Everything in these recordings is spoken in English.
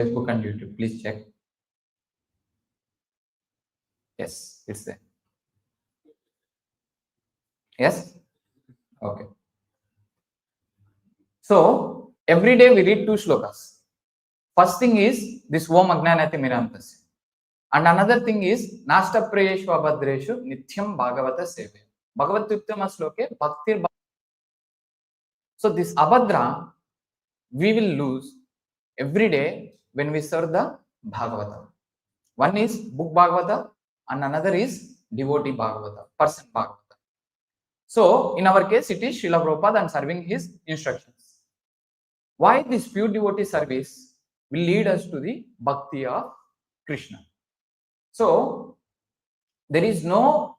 Facebook and YouTube. Please check. Yes, it's there. Yes? Okay. So, every day we read 2 shlokas. First thing is this Om Agnanati Mirantasya. And another thing is Nashta Prayeshu Abhadreshu Nityam Bhagavata Seve. Bhagavad Uttama Sloke Bhaktir. So, this Abhadra we will lose every day when we serve the Bhagavata. One is book Bhagavata and another is devotee Bhagavata, person Bhagavata. So, in our case, it is Srila Prabhupada and serving his instructions. Why this pure devotee service will lead us to the bhakti of Krishna. So, there is no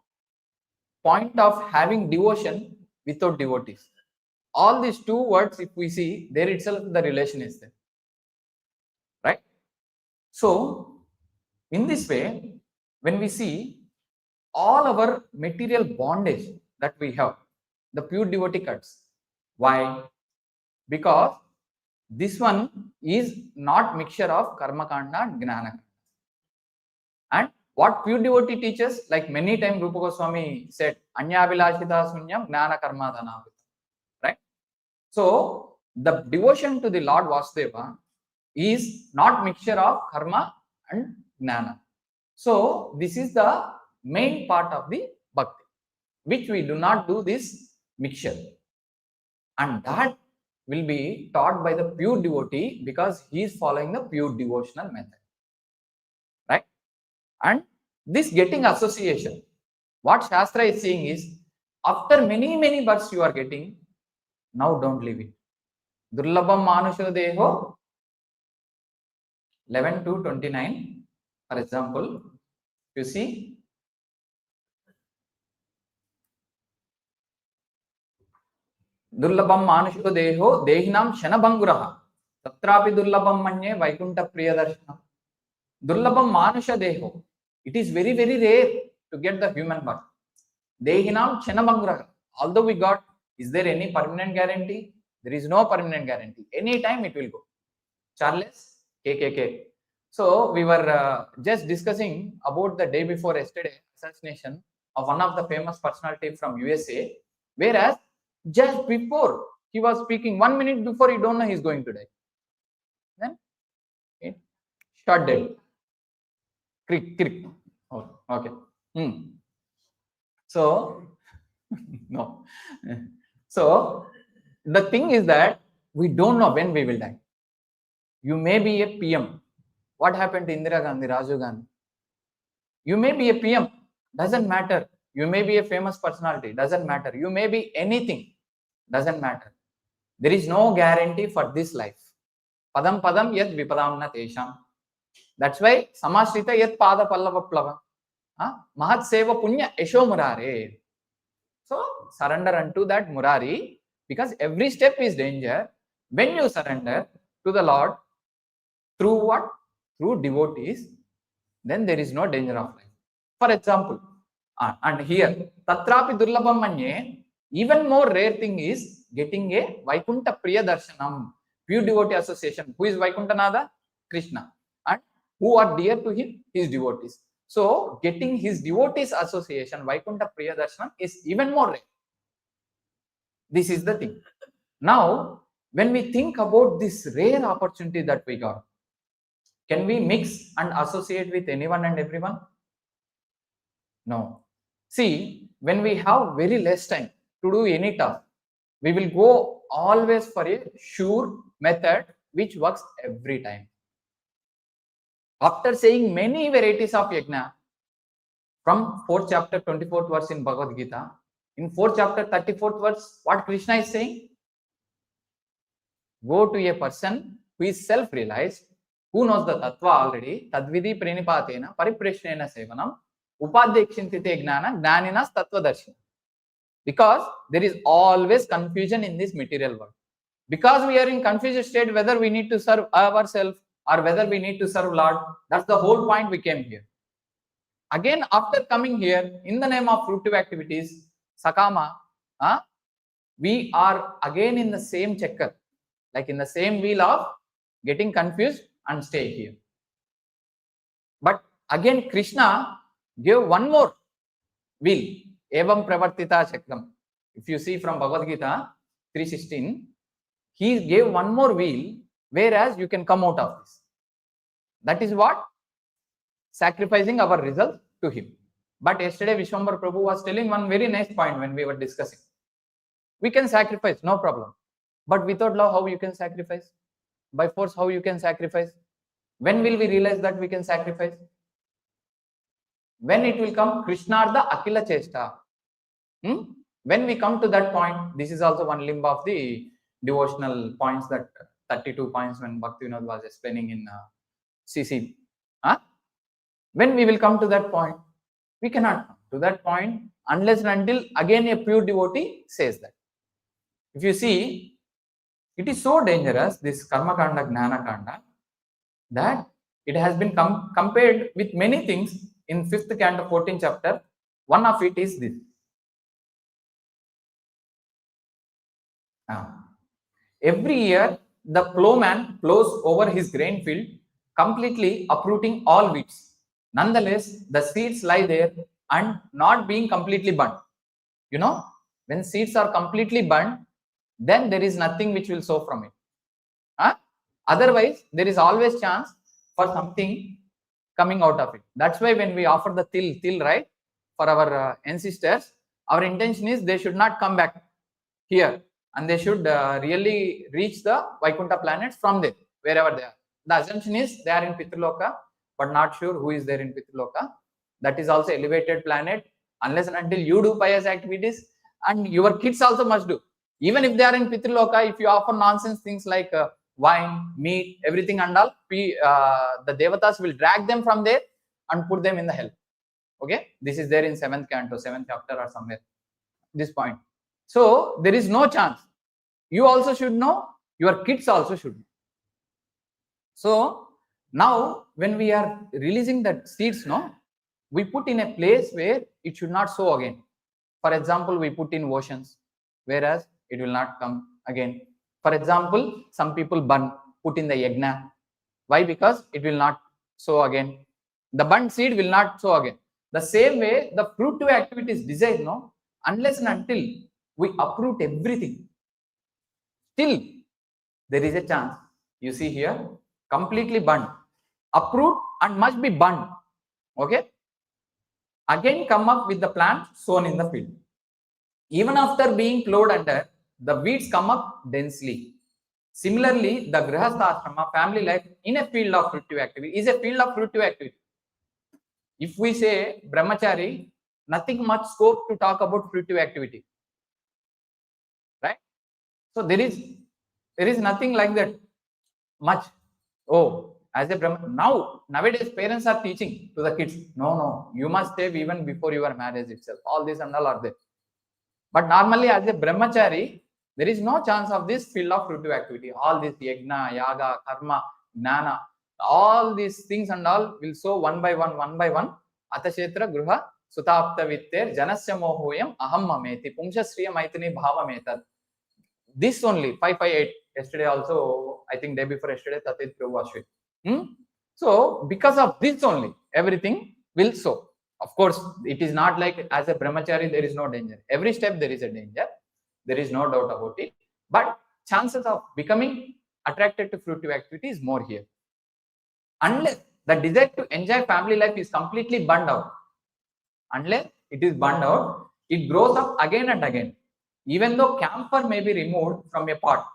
point of having devotion without devotees. All these 2 words, if we see, there itself the relation is there. Right? So, in this way, when we see all our material bondage that we have, the pure devotee cuts. Why? Because this one is not mixture of karma kanda and gnana. And what pure devotee teaches, like many times Rupa Goswami said, Anya Vilashita Sunyam Gnana Karma Dhanavita. Right? So, the devotion to the Lord Vasudeva is not mixture of karma and gnana. So, this is the main part of the bhakti, which we do not do this mixture. And that will be taught by the pure devotee because he is following the pure devotional method. Right? And this getting association, what Shastra is saying is, after many births you are getting, now don't leave it. Durlabham Manusho Deho, 11 to 29, for example, you see, Durlabham Manusho Deho, Dehinam Shanabanguraha, Tatrapi Durlabham Manye, Vaikunta Priyadarshana. Durlabham Manusha Deho, it is very rare to get the human birth. Dehinam Shanabanguraha, although we got, is there any permanent guarantee? There is no permanent guarantee. Anytime it will go. Charles, KKK. So, we were just discussing about the day before yesterday, assassination of one of the famous personality from USA, whereas just before he was speaking, 1 minute before, you don't know he is going to die. Then, it shot dead. Crick. Oh, okay. So, no. So, the thing is that we don't know when we will die. You may be a PM. What happened to Indira Gandhi, Rajiv Gandhi? You may be a PM, doesn't matter. You may be a famous personality, doesn't matter. You may be anything, doesn't matter. There is no guarantee for this life. Padam padam yad vipadam na tesham. That's why samashrita yad pada pallava plava. Mahat seva punya esho murare. So surrender unto that Murari, because every step is danger. When you surrender to the Lord through what? Through devotees, then there is no danger of life. For example, and here, Tatrapi Durlabham Manye, even more rare thing is getting a Vaikunta Priya Darshanam, pure devotee association. Who is Vaikuntanada? Krishna. And who are dear to him? His devotees. So, getting his devotees association, Vaikunta Priya Darshanam, is even more rare. This is the thing. Now, when we think about this rare opportunity that we got, can we mix and associate with anyone and everyone? No. See, when we have very less time to do any task, we will go always for a sure method which works every time. After saying many varieties of yajna, from 4th chapter 24th verse in Bhagavad Gita, in 4th chapter 34th verse, what Krishna is saying? Go to a person who is self-realized, who knows the tattva already, tadvidi pranipatena pariprashnena sevanam upadhyakshintite gnana gnaninas tattvadarshina. Because there is always confusion in this material world. Because we are in confused state whether we need to serve ourselves or whether we need to serve Lord. That's the whole point we came here. Again, after coming here, in the name of fruitive activities, Sakama, we are again in the same checker, like in the same wheel of getting confused and stay here. But again, Krishna gave one more wheel. Evam pravartita chakram. If you see from Bhagavad Gita 3:16, he gave one more wheel, whereas you can come out of this. That is what? Sacrificing our result to him. But yesterday Vishwambar Prabhu was telling one very nice point when we were discussing. We can sacrifice, no problem. But without love, how you can sacrifice? By force, how you can sacrifice? When will we realize that we can sacrifice? When it will come, Krishnartha Akila Chesta. When we come to that point, this is also one limb of the devotional points, that 32 points when Bhaktivinoda was explaining in CC. When we will come to that point, we cannot come to that point unless and until again a pure devotee says that. If you see, it is so dangerous, this Karma Kanda, Gnana Kanda, that it has been compared with many things in 5th canto, 14th chapter. One of it is this. Every year, the plowman plows over his grain field, completely uprooting all weeds. Nonetheless, the seeds lie there and not being completely burnt. You know, when seeds are completely burnt, then there is nothing which will sow from it. Otherwise, there is always chance for something coming out of it. That's why when we offer the til, right, for our ancestors, our intention is they should not come back here, and they should really reach the Vaikuntha planets from there, wherever they are. The assumption is they are in Pitraloka, but not sure who is there in Pitraloka. That is also elevated planet. Unless and until you do pious activities, and your kids also must do. Even if they are in Pitraloka, if you offer nonsense things like wine, meat, everything and all, the devatas will drag them from there and put them in the hell. Okay, this is there in 7th canto, 7th chapter or somewhere, this point. So there is no chance. You also should know, your kids also should know. So now when we are releasing that seeds, no, we put in a place where it should not sow again. For example, we put in oceans, whereas it will not come again. For example, some people burn, put in the yagna. Why? Because it will not sow again. The burnt seed will not sow again. The same way, the fruitive activity is desired, no? Unless and until we uproot everything, still there is a chance. You see here, completely burnt, uproot and must be burnt. Okay? Again come up with the plant sown in the field. Even after being plowed under, the weeds come up densely. Similarly, the grihastha family life in a field of fruitive activity is a field of fruitive activity. If we say brahmachari, nothing much scope to talk about fruitive activity, right? So there is nothing like that much. Oh, as a brahmachari, nowadays parents are teaching to the kids, no, you must save even before your marriage itself. All this and all are there. But normally as a brahmachari, there is no chance of this field of fruitive activity. All this yagna, yaga, karma, gnana, all these things and all will sow one by one. Atashetra gruha sutapta vitter janasya mohoyam aham mameti pumsha sriya maitini bhavametat. This only 558. Yesterday also, I think day before yesterday, Tatit Prabhu was sharing. So because of this only, everything will sow. Of course, it is not like as a brahmachari there is no danger. Every step there is a danger. There is no doubt about it. But chances of becoming attracted to fruitive activity is more here. Unless the desire to enjoy family life is completely burned out. Unless it is burned out, it grows up again and again. Even though camphor may be removed from a pot,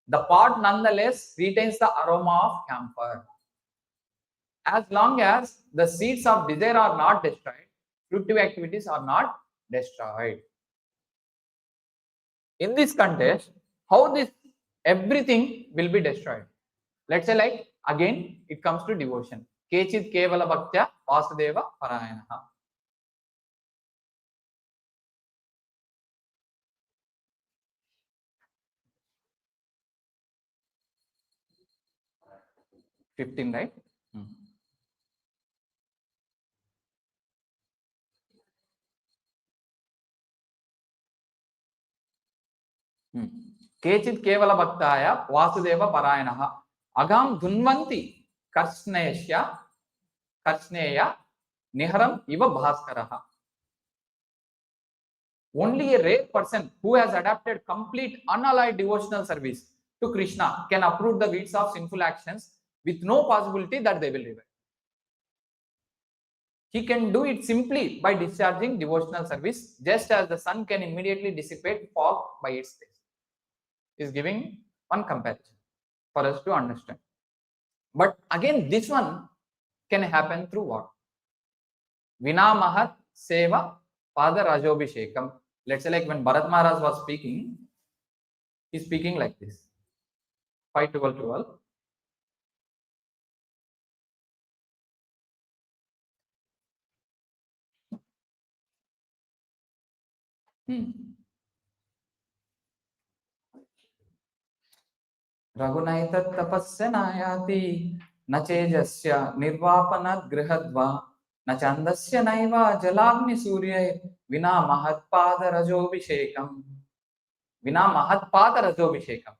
the pot nonetheless retains the aroma of camphor. As long as the seeds of desire are not destroyed, fruitive activities are not destroyed. In this context, how this everything will be destroyed? Let's say like again it comes to devotion. Kechit kevala bhaktya vasudeva parayanaha. $15, right? Kechit kevala bhaktaya vasudeva parayanaha agam dhunvanti Karsneshya Karsneya Niharam Iva Bhaskaraha. Only a rare person who has adapted complete unalloyed devotional service to Krishna can uproot the weeds of sinful actions with no possibility that they will revive. He can do it simply by discharging devotional service, just as the sun can immediately dissipate fog by its rays. He is giving one comparison for us to understand. But again, this one can happen through what? Vina Mahat Seva Pada Rajobhishekam. Let's say, like when Bharat Maharaj was speaking, he's speaking like this. 5:12:12. Raghunaitat tapasya nayati nachejasya nirvapana grihadva nachandasya naiva jalagni surya vina mahatpada rajobhishekam. Vina mahatpada rajobhishekam.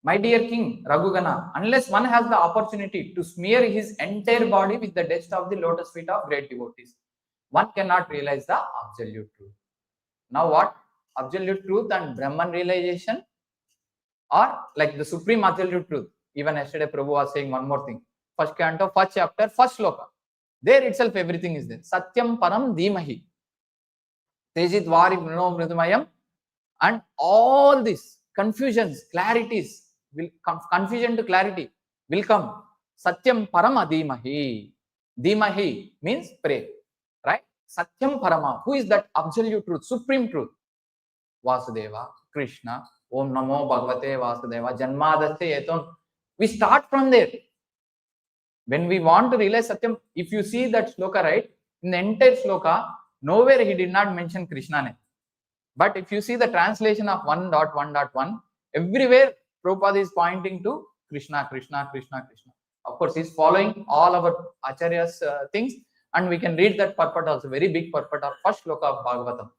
My dear King Raghugana, unless one has the opportunity to smear his entire body with the dust of the lotus feet of great devotees, one cannot realize the absolute truth. Now what? Absolute truth and Brahman realization, or like the supreme absolute truth. Even yesterday Prabhu was saying one more thing. First canto, first chapter, first shloka. There itself everything is there. Satyam param dhimahi. Tejit vari vruno mridumayam. And all these confusions, clarities, will come, confusion to clarity will come. Satyam parama dhimahi. Dhimahi means pray. Right? Satyam parama. Who is that absolute truth, supreme truth? Vasudeva, Krishna, Om Namo Bhagavate Vasudeva, Janmadasya Yeton. We start from there. When we want to realize Satyam, if you see that shloka, right, in the entire shloka, nowhere he did not mention Krishna name. But if you see the translation of 1.1.1, everywhere Prabhupada is pointing to Krishna, Krishna, Krishna, Krishna. Of course, he is following all our Acharya's things, and we can read that purport also, very big purport of first shloka of Bhagavatam.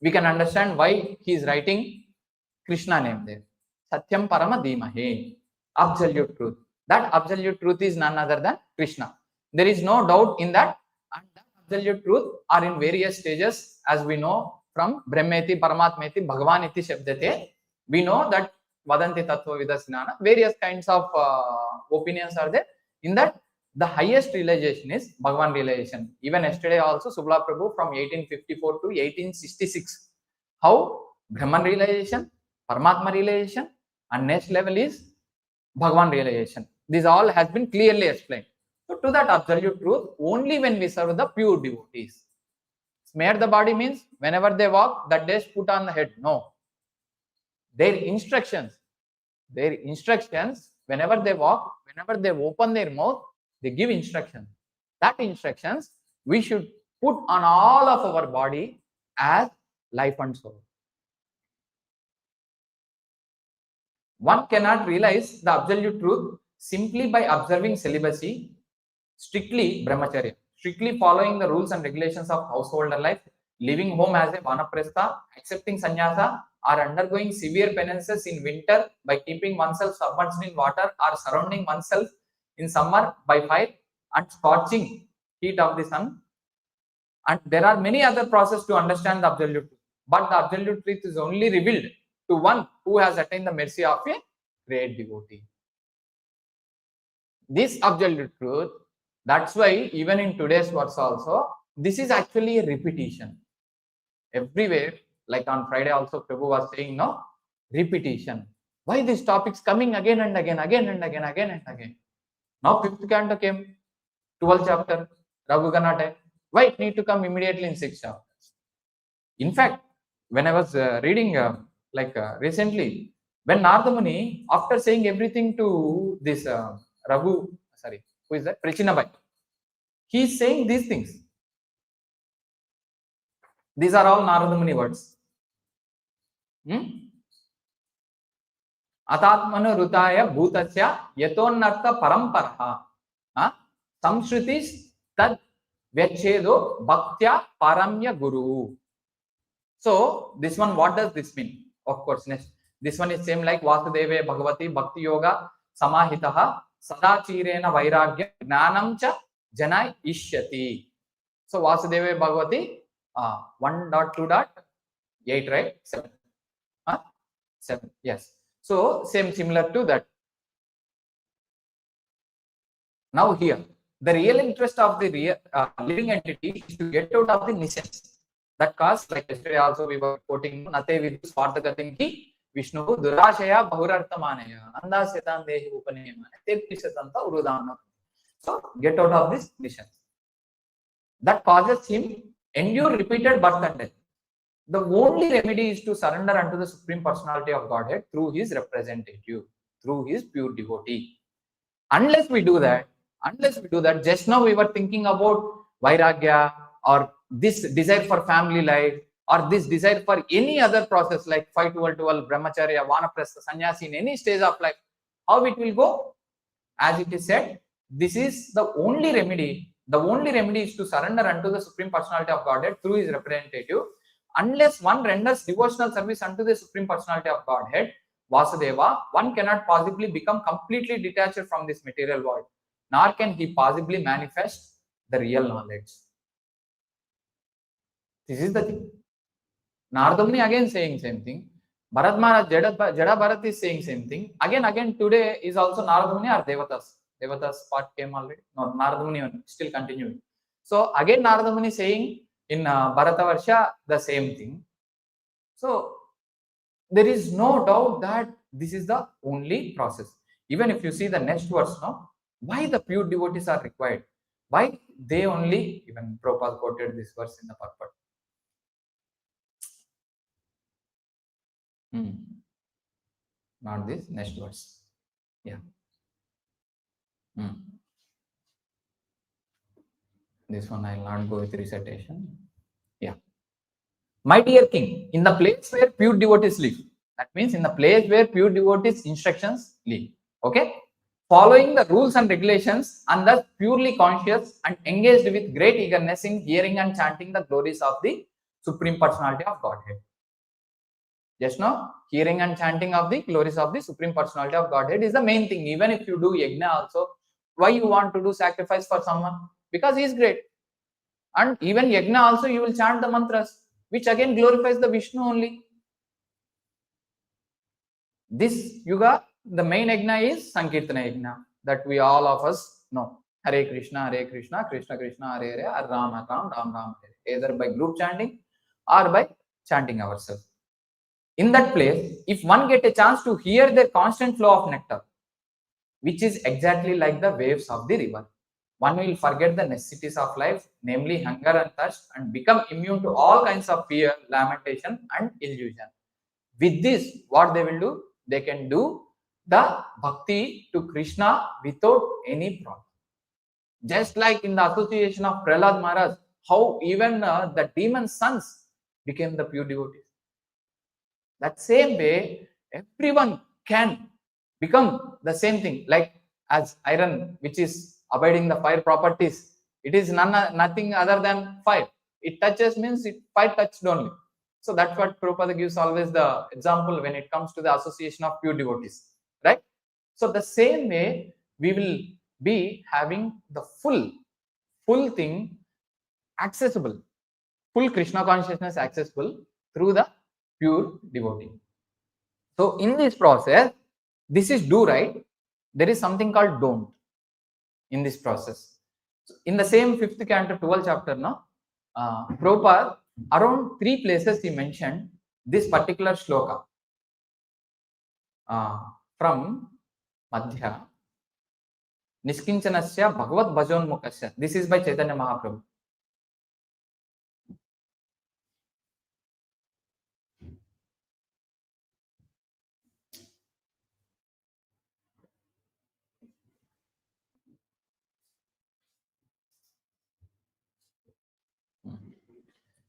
We can understand why he is writing Krishna name there. Satyam Parama Dhimahe, absolute truth. That absolute truth is none other than Krishna. There is no doubt in that. And that absolute truth are in various stages, as we know from Brahmeti, Paramatmeti, Bhagavaniti Shabdate. We know that Vadanti Tattva Vidasinana, various kinds of opinions are there. In that, the highest realization is Bhagavan realization. Even yesterday also, Subla Prabhu from 1854 to 1866. How? Brahman realization, Paramatma realization, and next level is Bhagavan realization. This all has been clearly explained. So to that absolute truth, only when we serve the pure devotees. Smear the body means whenever they walk, that dust put on the head. No. Their instructions, whenever they walk, whenever they open their mouth, they give instructions. That instructions we should put on all of our body as life and soul. One cannot realize the absolute truth simply by observing celibacy, strictly brahmacharya, strictly following the rules and regulations of householder life, leaving home as a vanaprastha, accepting sannyasa, or undergoing severe penances in winter by keeping oneself submerged in water, or surrounding oneself in summer by fire and scorching heat of the sun. And there are many other processes to understand the absolute truth. But the absolute truth is only revealed to one who has attained the mercy of a great devotee. This absolute truth, that's why even in today's verse also, this is actually a repetition. Everywhere, like on Friday also, Prabhu was saying, no, repetition. Why these topics coming again and again, again and again, again and again? Now 5th canto came, 12th chapter, Raghugana time. Why it need to come immediately in 6 chapters? In fact, when I was reading recently, when Narada Muni, after saying everything to this who is that? Prachinabai, he is saying these things. These are all Narada Muni words. Atatmanu rutaya bhutasya yatonnartha paramparaha samshrutis tad vyachedo bhaktya paramya guru. So this one, what does this mean? Of course, next this one is same like Vasudeva Bhagavati Bhakti Yoga samahitaha sadachirena vairagya gnanam cha jana ishyati. So Vasudeva Bhagavati 1.2.8, right? 7. 7. Yes. So same similar to that. Now here, the real interest of the real, living entity is to get out of the nisans. That cause, like yesterday also we were quoting, Nate vidu swarthagatinki Vishnu durashaya bahurarthamanaya nanda setan dehi upanayama tetrishatanta urudana. So get out of this nisans. That causes him endure repeated birth and death. The only remedy is to surrender unto the Supreme Personality of Godhead through his representative, through his pure devotee. Unless we do that, just now we were thinking about vairagya or this desire for family life or this desire for any other process like 5, 12, 12, brahmacharya, vanaprastha, sannyasi in any stage of life. How it will go? As it is said, this is the only remedy. The only remedy is to surrender unto the Supreme Personality of Godhead through his representative. Unless one renders devotional service unto the Supreme Personality of Godhead, Vasudeva, one cannot possibly become completely detached from this material world, nor can he possibly manifest the real knowledge. This is the thing. Narada Muni again saying same thing. Bharat Maharaj, Jada Bharat is saying same thing. Again today is also Narada Muni or Devatas. Devatas part came already. No, Narada Muni still continuing. So again Narada Muni saying in Bharatavarsha the same thing. So there is no doubt that this is the only process. Even if you see the next verse now, why the pure devotees are required? Why they only, even Prabhupada quoted this verse in the purport. Not this, next verse. Yeah. This one I will not go with recitation. Yeah. My dear king, in the place where pure devotees live, that means in the place where pure devotees instructions live, okay, following the rules and regulations and thus purely conscious and engaged with great eagerness in hearing and chanting the glories of the Supreme Personality of Godhead. Just now, hearing and chanting of the glories of the Supreme Personality of Godhead is the main thing. Even if you do yajna also, why you want to do sacrifice for someone? Because he is great. And even yajna also you will chant the mantras, which again glorifies the Vishnu only. This yuga, the main yajna is Sankirtana yajna, that we all of us know. Hare Krishna, Krishna Krishna, Hare Hare, or Ram Ram, Ram Ram, either by group chanting or by chanting ourselves. In that place, if one get a chance to hear the constant flow of nectar, which is exactly like the waves of the river, one will forget the necessities of life, namely hunger and thirst, and become immune to all kinds of fear, lamentation, and illusion. With this, what they will do? They can do the bhakti to Krishna without any problem. Just like in the association of Prahlad Maharaj, how even the demon sons became the pure devotees. That same way, everyone can become the same thing, like as iron, which is abiding the fire properties. It is nothing other than fire. It touches means it fire touched only. So that's what Prabhupada gives always the example when it comes to the association of pure devotees, right? So the same way we will be having the full thing accessible, full Krishna consciousness accessible through the pure devotee. So in this process, this is do, right? There is something called don't in this process. So in the same 5th canto, 12th chapter, now, Prabhupada, around 3 places he mentioned this particular shloka from Madhya. Niskinchanasya Bhagavad Bhajonmukasya. This is by Chaitanya Mahaprabhu.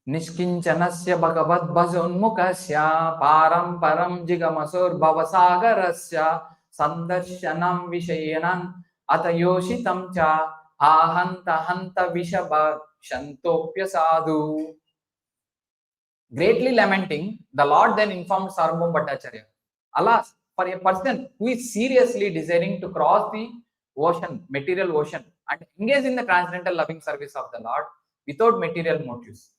Niskinchanasya Bhagavad Bhajonmukasya Param Param Jigamasur Bhavasagarasya Sandarshanam Vishayanam Atayoshitam Cha Ahanta Hanta Vishabha Shantopya Sadhu. Greatly lamenting, the Lord then informed Sarvabhauma Bhattacharya, alas, for a person who is seriously desiring to cross the ocean, material ocean, and engage in the transcendental loving service of the Lord without material motives.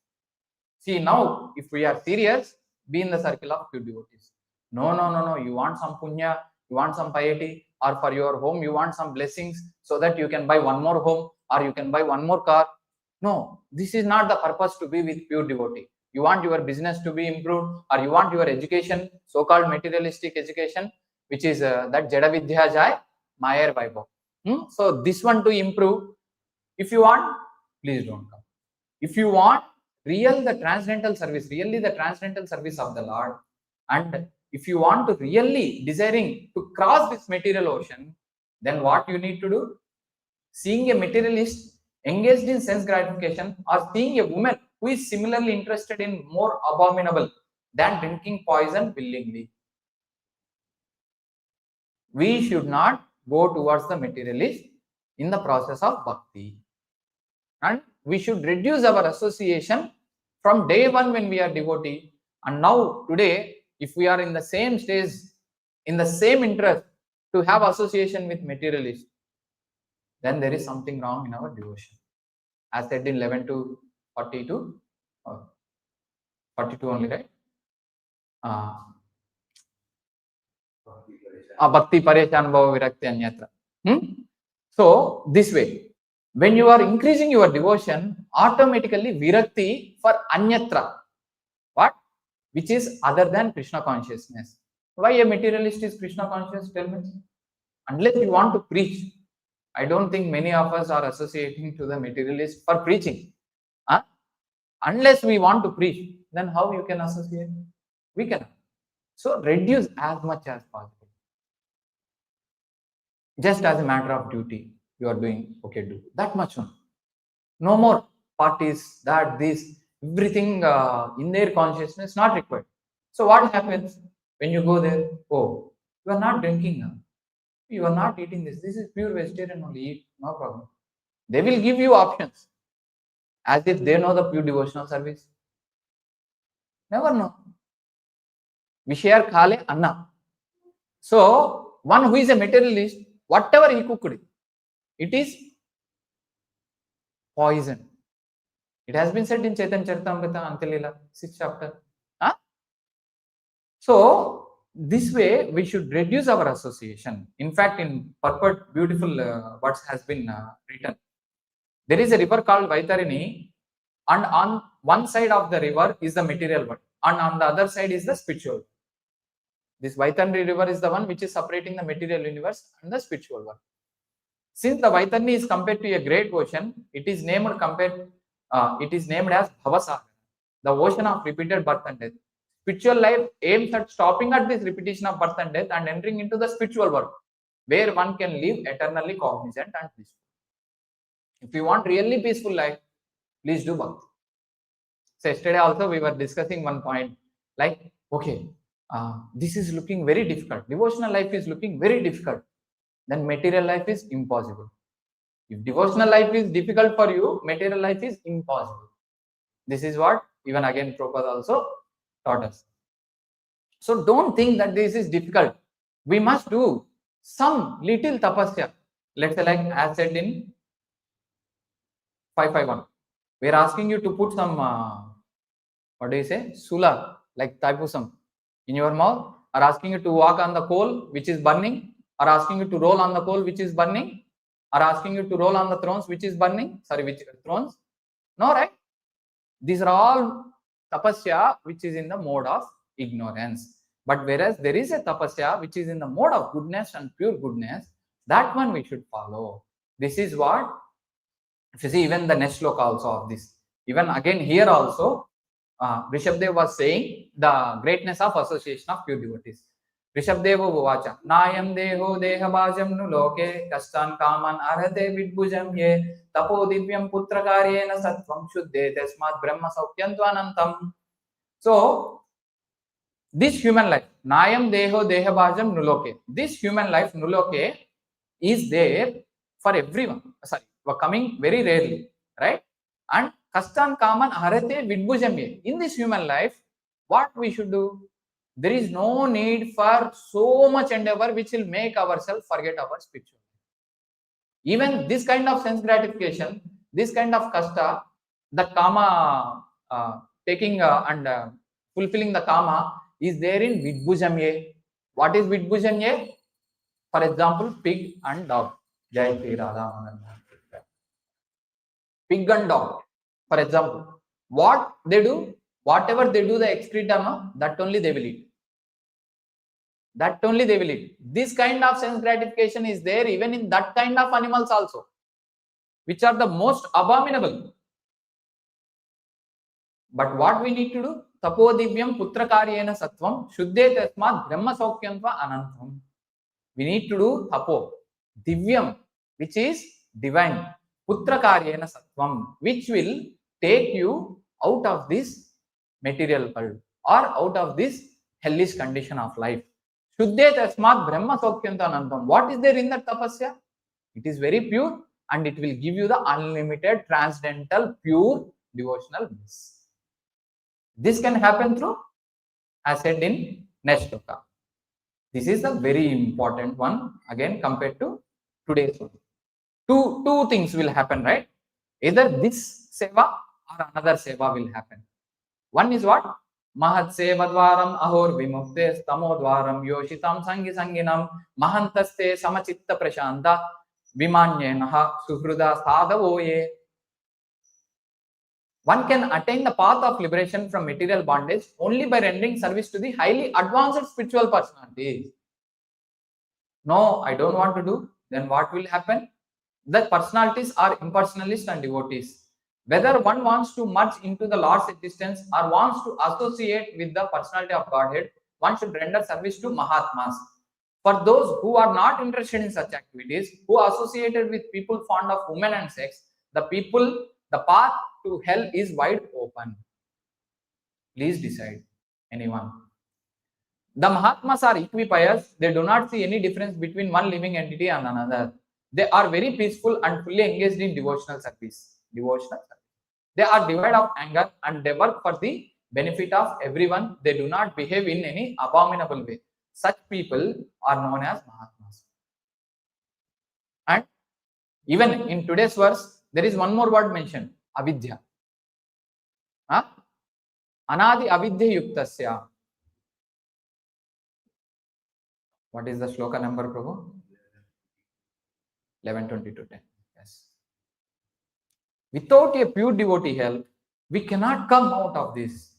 See, now, if we are serious, be in the circle of pure devotees. No. You want some punya, you want some piety, or for your home, you want some blessings so that you can buy one more home or you can buy one more car. No, this is not the purpose to be with pure devotee. You want your business to be improved, or you want your education, so-called materialistic education, which is that Jada Vidya Jai, Mayar Vaibhav. So this one to improve. If you want, please don't come. If you want really the transcendental service of the Lord, and if you want to really desiring to cross this material ocean, then what you need to do? Seeing a materialist engaged in sense gratification, or seeing a woman who is similarly interested in more abominable than drinking poison willingly. We should not go towards the materialist in the process of bhakti. And we should reduce our association from day one when we are devotee. And now today, if we are in the same stage, in the same interest to have association with materialist, then there is something wrong in our devotion. As said in 11 to 42, 42 only, right? Bhakti pareshan bhava virakti anyatra. So this way, when you are increasing your devotion, automatically virakti for anyatra. What? Which is other than Krishna consciousness. Why a materialist is Krishna conscious? Tell me. Unless you want to preach, I don't think many of us are associating to the materialist for preaching. Unless we want to preach, then how you can associate? We cannot. So reduce as much as possible. Just as a matter of duty, you are doing, okay, do that much one. No more parties, that, this, everything in their consciousness not required. So what happens when you go there? Oh, you are not drinking now. You are not eating this. This is pure vegetarian only. Eat, no problem. They will give you options as if they know the pure devotional service. Never know. Vishayar khale anna. So one who is a materialist, whatever he cooked, it is poison. It has been said in Chaitanya Charitamrita, Antilila, 6th chapter. So this way we should reduce our association. In fact, in purport, beautiful words has been written. There is a river called Vaitarini, and on one side of the river is the material world, and on the other side is the spiritual world. This Vaitari river is the one which is separating the material universe and the spiritual world. Since the Vaitani is compared to a great ocean, it is named as Bhavasagar, the ocean of repeated birth and death. Spiritual life aims at stopping at this repetition of birth and death and entering into the spiritual world, where one can live eternally cognizant and peaceful. If you want really peaceful life, please do bhakti. So yesterday also we were discussing one point, like, okay, this is looking very difficult. Devotional life is looking very difficult. Then material life is impossible. If devotional life is difficult for you, material life is impossible. This is what even again Prabhupada also taught us. So don't think that this is difficult. We must do some little tapasya. Let's say, like as said in 551, we are asking you to put some what do you say, sula, like taipusam in your mouth, or asking you to walk on the coal which is burning, or asking you to roll on the coal which is burning, or asking you to roll on the thrones which is burning. Sorry, which thrones? No, right? These are all tapasya which is in the mode of ignorance. But whereas there is a tapasya which is in the mode of goodness and pure goodness, that one we should follow. This is what, if you see even the next sloka also of this, even again here also, Rishabdev was saying the greatness of association of pure devotees. Rishabdeva Uvacha, Nayam Deho Dehabhajam Nu Loke, Kastan Kaman Arhate Vidbhujam Ye, Tapo Divyam Putrakaryena Sattvam Shuddhe, Tasmat Brahma Sautyantvanantam. So, this human life, Nayam Deho Dehabhajam Nuloke, this human life, Nuloke, is there for everyone. Sorry, we're coming very rarely, right? And Kastan Kaman Arhate Vidbhujam Ye. In this human life, what we should do? There is no need for so much endeavor which will make ourselves forget our spiritual. Even this kind of sense gratification, this kind of kasta, the kama, taking and fulfilling the kama is there in vidbhujanye. What is vidbhujanye? For example, pig and dog. Jai Shri Radha Madan. Pig and dog. For example, what they do, whatever they do, the excreta, that only they will eat. That only they will eat. This kind of sense gratification is there even in that kind of animals also, which are the most abominable. But what we need to do? Tapodivyam putrakaryena sattvam shuddhe tasmat brahma saukyantva anantam. We need to do tapo, divyam, which is divine, putrakaryena sattvam, which will take you out of this material world or out of this hellish condition of life. Shuddhe tasmat brahma saukyanta anantam. What is there in that tapasya? It is very pure and it will give you the unlimited, transcendental, pure devotional bliss. This can happen through, as said in next shloka. This is the very important one again compared to today's one. Two things will happen, right? Either this seva or another seva will happen. One is what? Mahat sevadvaram ahor vimukte stamodvaram yoshitam sangi sanginam mahantaste samachitta prashanta vimanyenaha suhruda sadavoye. One can attain the path of liberation from material bondage only by rendering service to the highly advanced spiritual personalities. No, I don't want to do. Then what will happen? The personalities are impersonalists and devotees. Whether one wants to merge into the Lord's existence or wants to associate with the personality of Godhead, one should render service to Mahatmas. For those who are not interested in such activities, who are associated with people fond of women and sex, the path to hell is wide open. Please decide, anyone. The Mahatmas are equipious. They do not see any difference between one living entity and another. They are very peaceful and fully engaged in devotional service. They are devoid of anger and they work for the benefit of everyone. They do not behave in any abominable way. Such people are known as Mahatmas. And even in today's verse, there is one more word mentioned, avidya. Anadi avidya yuktasya. What is the shloka number, Prabhu? 11:22:10. Yes. Without a pure devotee help, we cannot come out of this.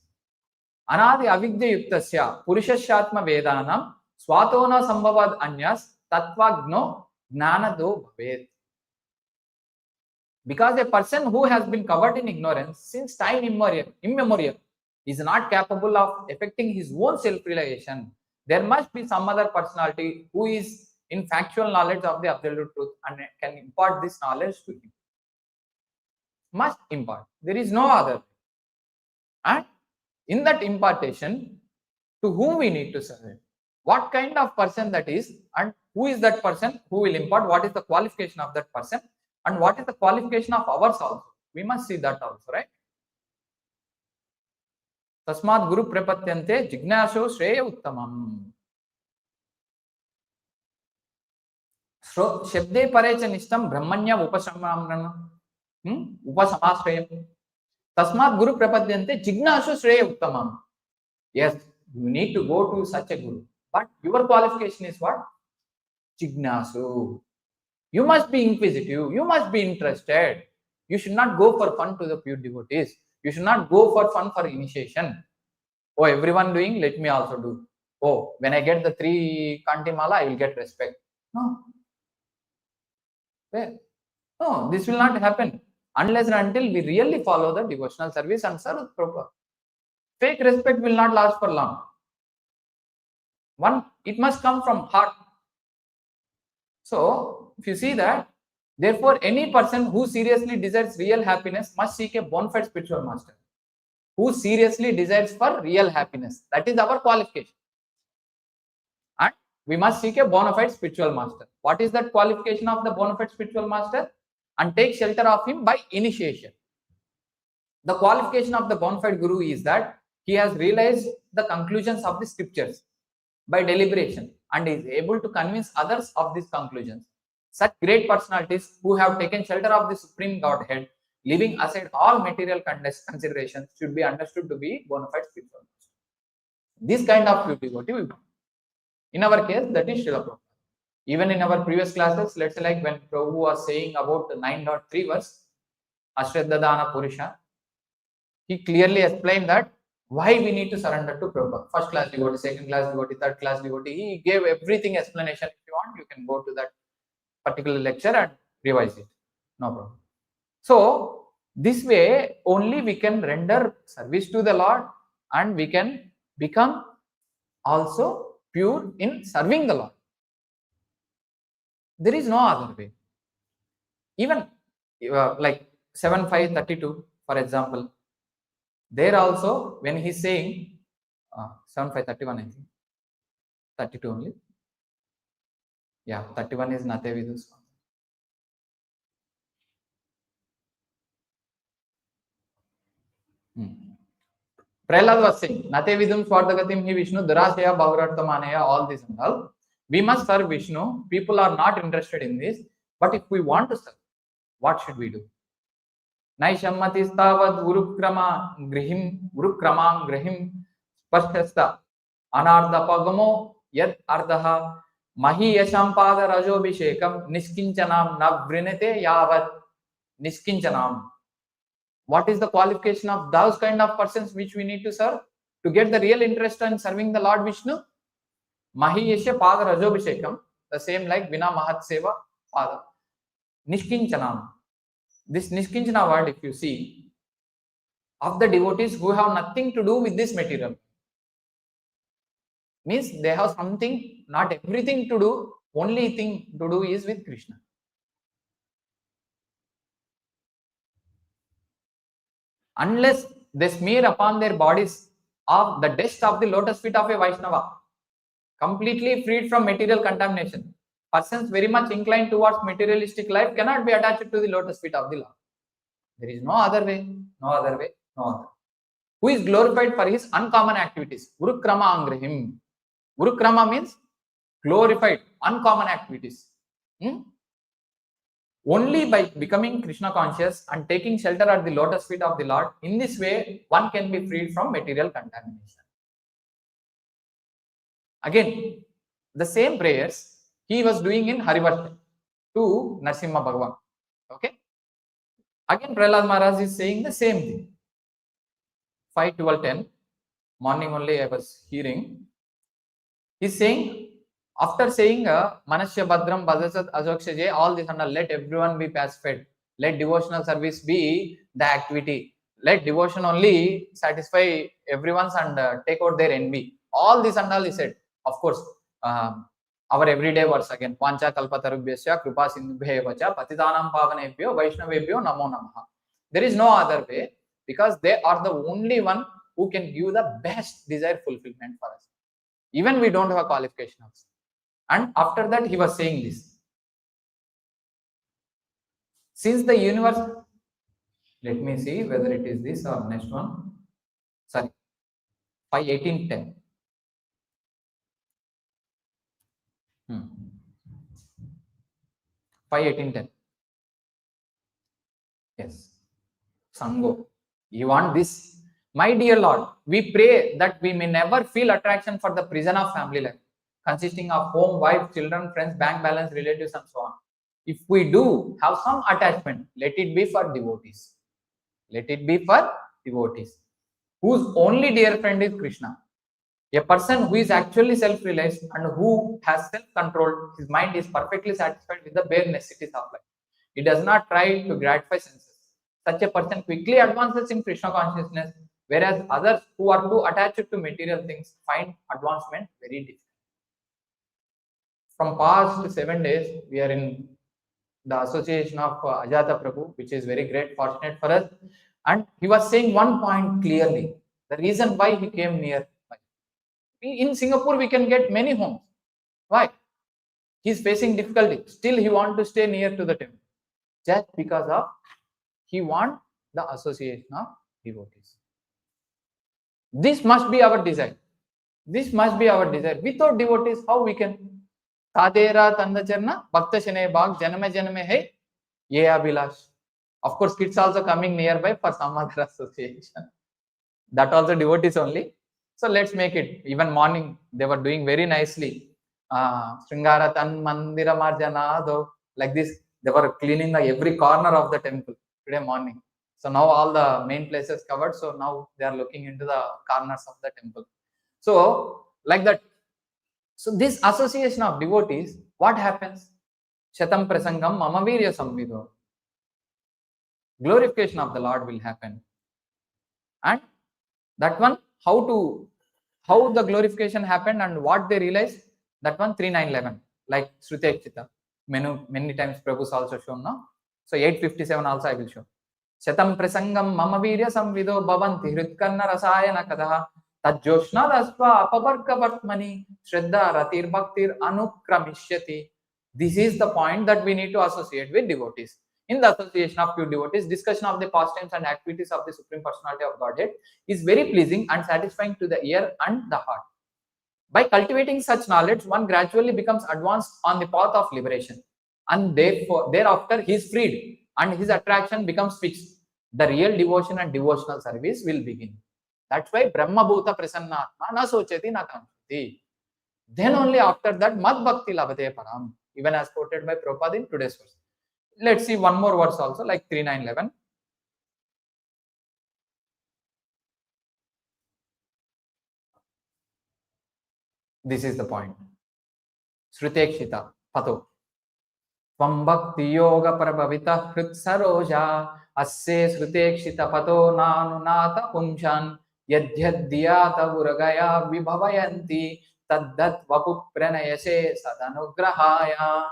Anadi avidya yuktasya purushashatma vedanam swatona sambhavad anyas tatvagno gnanado bhavet. Because a person who has been covered in ignorance since time immemorial is not capable of effecting his own self-realization. There must be some other personality who is in factual knowledge of the absolute truth and can impart this knowledge to him. Must impart. There is no other. And in that impartation, to whom we need to serve? What kind of person that is, and who is that person who will impart? What is the qualification of that person? And what is the qualification of ours also? We must see that also, right? Tasmat guru prapatyante jignasho shreya uttamam. Shabde parecha nishtam brahmanya upasamashrayam. Tasmat guru prapadyante jignasho shreya uttamam. Yes, you need to go to such a guru. But your qualification is what? Jignasu. You must be inquisitive. You must be interested. You should not go for fun to the pure devotees. You should not go for fun for initiation. Oh, everyone doing, let me also do. Oh, when I get the 3 Kantimala, I will get respect. No. No, this will not happen unless and until we really follow the devotional service and serve proper. Fake respect will not last for long. It must come from heart. So, if you see that, therefore, any person who seriously desires real happiness must seek a bona fide spiritual master. Who seriously desires for real happiness. That is our qualification. And we must seek a bona fide spiritual master. What is that qualification of the bona fide spiritual master? And take shelter of him by initiation. The qualification of the bona fide guru is that he has realized the conclusions of the scriptures by deliberation and is able to convince others of these conclusions. Such great personalities who have taken shelter of the Supreme Godhead, leaving aside all material considerations, should be understood to be bona fide spiritual masters. This kind of pure devotee we want. In our case, that is Srila Prabhupada. Even in our previous classes, let's say like when Prabhu was saying about the 9.3 verse, Ashraddha Dana Purusha, he clearly explained that why we need to surrender to Prabhupada. First class devotee, second class devotee, third class devotee. He gave everything explanation. If you want, you can go to that particular lecture and revise it. No problem. So this way only we can render service to the Lord and we can become also pure in serving the Lord. There is no other way. Even like 7.5.32, for example, there also when he's saying 7.5.31, I think 32 only. Yeah, 31 is Nate Vidus. Prahlad was saying, Nate Vidum Swartagatim Hi Vishnu, Darashaya Bhavarartamanaya, all this and all. We must serve Vishnu. People are not interested in this. But if we want to serve, what should we do? Naishammati stavad Urukrama Grihim Spashasta Anardapagamo Yat Ardaha Mahi Yashampada Rajobhishekam Niskinchanam Navrinete Yavat Niskinchanam. What is the qualification of those kind of persons which we need to serve to get the real interest in serving the Lord Vishnu? Mahi Yasha Pada Rajobhishekam, the same like Vina Mahat Seva Pada. Nishkinchanam. This Nishkinchana word, if you see, of the devotees who have nothing to do with this material, means they have something, not everything to do, only thing to do is with Krishna. Unless they smear upon their bodies of the dust of the lotus feet of a Vaishnava, completely freed from material contamination. Persons very much inclined towards materialistic life cannot be attached to the lotus feet of the Lord. There is no other way, no other way, no other. Who is glorified for his uncommon activities? Gurukrama Angrihim. Gurukrama means glorified, uncommon activities. Only by becoming Krishna conscious and taking shelter at the lotus feet of the Lord, in this way, one can be freed from material contamination. Again, the same prayers he was doing in Harivarsha to Narasimha Bhagavan. Okay. Again, Prahlad Maharaj is saying the same thing. 5:12:10, morning only I was hearing. He's saying, after saying Manasya Badram Badasat Ajokshaje, all this and all, let everyone be pacified. Let devotional service be the activity. Let devotion only satisfy everyone's and take out their envy. All this and all he said. Of course, our everyday words again. Pancha kalpatarubhyasya kripa sindhubhyevacha patitanam pavanebhyo vaishnavebhyo namo namaha. There is no other way because they are the only one who can give the best desire fulfillment for us. Even we don't have a qualification also. And after that, he was saying this. Since the universe, let me see whether it is this or next one. Sorry, 5:18:10. 5:18:10. Yes. Sango. You want this? My dear Lord, we pray that we may never feel attraction for the prison of family life, consisting of home, wife, children, friends, bank balance, relatives, and so on. If we do have some attachment, let it be for devotees. Let it be for devotees, whose only dear friend is Krishna. A person who is actually self-realized and who has self-control, his mind is perfectly satisfied with the bare necessities of life. He does not try to gratify senses. Such a person quickly advances in Krishna consciousness, whereas others who are too attached to material things find advancement very difficult. From past 7 days, we are in the association of Ajata Prabhu, which is very great, fortunate for us. And he was saying one point clearly, the reason why he came near. In Singapore, we can get many homes. Why? He is facing difficulty. Still, he wants to stay near to the temple. Just because of he wants the association of devotees. This must be our desire. This must be our desire. Without devotees, how we can? Tadera Tandacharna, Bhakta Shane Bhag, Janame Janame Hai, Ye Abhilash. Of course, kids also coming nearby for some other association. That also devotees only. So let's make it. Even morning, they were doing very nicely. Sringara Tan Mandira Marjanado, like this. They were cleaning every corner of the temple today morning. So now all the main places covered. So now they are looking into the corners of the temple. So like that. So this association of devotees, what happens? Shatam Prasangam Mamavirya Samvido. Glorification of the Lord will happen. And that one, how the glorification happened and what they realized, that one 3911, like Shrutekshita. Many times Prabhu's also shown now. So 857 also I will show. Shatam Prasangam Mamavirya Samvido Bhavanti Hritkanna Rasayana Kadaha Tajjoshna Dasva Apavarka Vartmani Shraddha Ratir Bhaktir Anukramishyati. This is the point that we need to associate with devotees. In the association of pure devotees, discussion of the pastimes and activities of the Supreme Personality of Godhead is very pleasing and satisfying to the ear and the heart. By cultivating such knowledge, one gradually becomes advanced on the path of liberation, and thereafter he is freed and his attraction becomes fixed. The real devotion and devotional service will begin. That's why Brahma Bhuta Prasannatma na socheti na kamchati. Then only after that Mad Bhakti Labhate Param, even as quoted by Prabhupada in today's verse. Let's see one more verse also, like 3911. This is the point. Shrutekshita Pato. Tvam bhakti yoga prabhavita hrit saroja asye shrutekshita pato nanunata punchan yadhyadhyata uragaya vibhavayanti taddat vapu pranayase sadanugrahaya.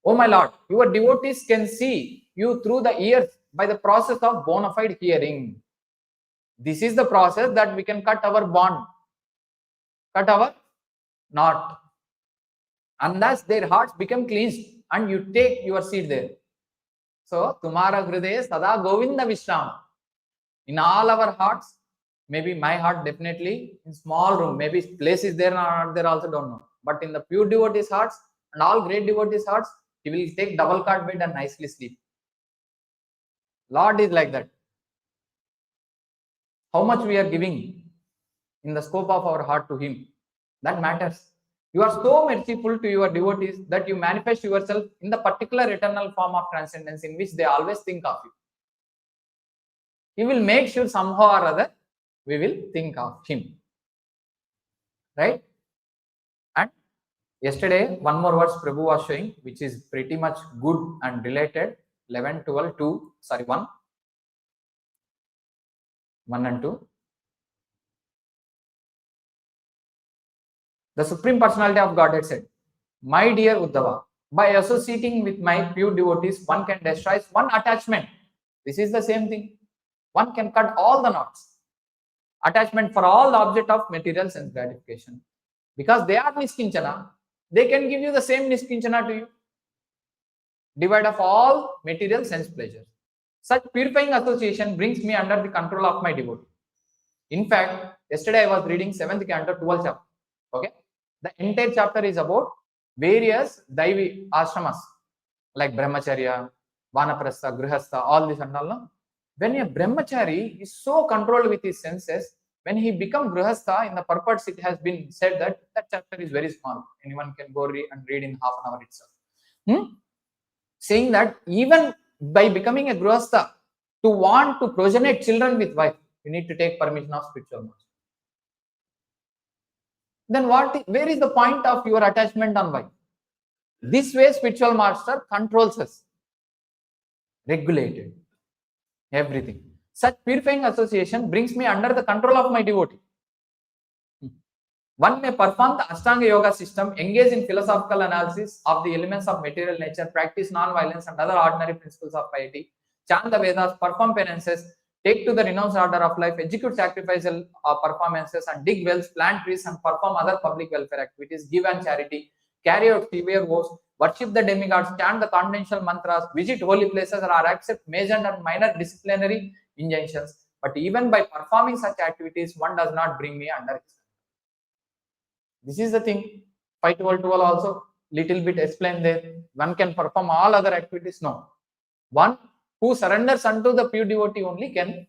Oh my Lord, your devotees can see you through the ears by the process of bona fide hearing. This is the process that we can cut our bond, cut our knot. Unless their hearts become cleansed and you take your seat there. So, Tumara Hridaya Sada Govinda Vishram. In all our hearts, maybe my heart definitely in small room, maybe place is there or not there, also don't know. But in the pure devotees' hearts and all great devotees' hearts, he will take double cot bed and nicely sleep. Lord is like that. How much we are giving in the scope of our heart to him, that matters. You are so merciful to your devotees that you manifest yourself in the particular eternal form of transcendence in which they always think of you. He will make sure somehow or other we will think of him. Right? And yesterday, one more verse Prabhu was showing, which is pretty much good and related. 11, 12, 2, sorry, 1 and 2. The Supreme Personality of Godhead said, my dear Uddhava, by associating with my pure devotees, one can destroy one attachment. This is the same thing. One can cut all the knots. Attachment for all the object of material sense gratification. Because they are niskinchana, they can give you the same niskinchana to you. Divide of all material sense pleasures. Such purifying association brings me under the control of my devotee. In fact, yesterday I was reading 7th canto, 12th chapter. Okay, the entire chapter is about various Daivi ashramas like Brahmacharya, Vanaprastha, Grihastha, all this and all. No? When a Brahmachari is so controlled with his senses, when he becomes Grihastha, in the purports it has been said that that chapter is very small. Anyone can go and read in half an hour itself. Saying that even by becoming a Grihastha, to want to progenate children with wife, you need to take permission of spiritual master. Then where is the point of your attachment on wife? This way spiritual master controls us, regulated, everything. Such purifying association brings me under the control of my devotee. One may perform the Ashtanga Yoga system, engage in philosophical analysis of the elements of material nature, practice non-violence and other ordinary principles of piety, chant the Vedas, perform penances, take to the renounced order of life, execute sacrificial performances and dig wells, plant trees and perform other public welfare activities, give and charity, carry out severe vows, worship the demigods, chant the confidential mantras, visit holy places or accept major and minor disciplinary injunctions, But even by performing such activities, one does not bring me under his control. This is the thing. 5:12 also little bit explained there. One can perform all other activities. No. One who surrenders unto the pure devotee only can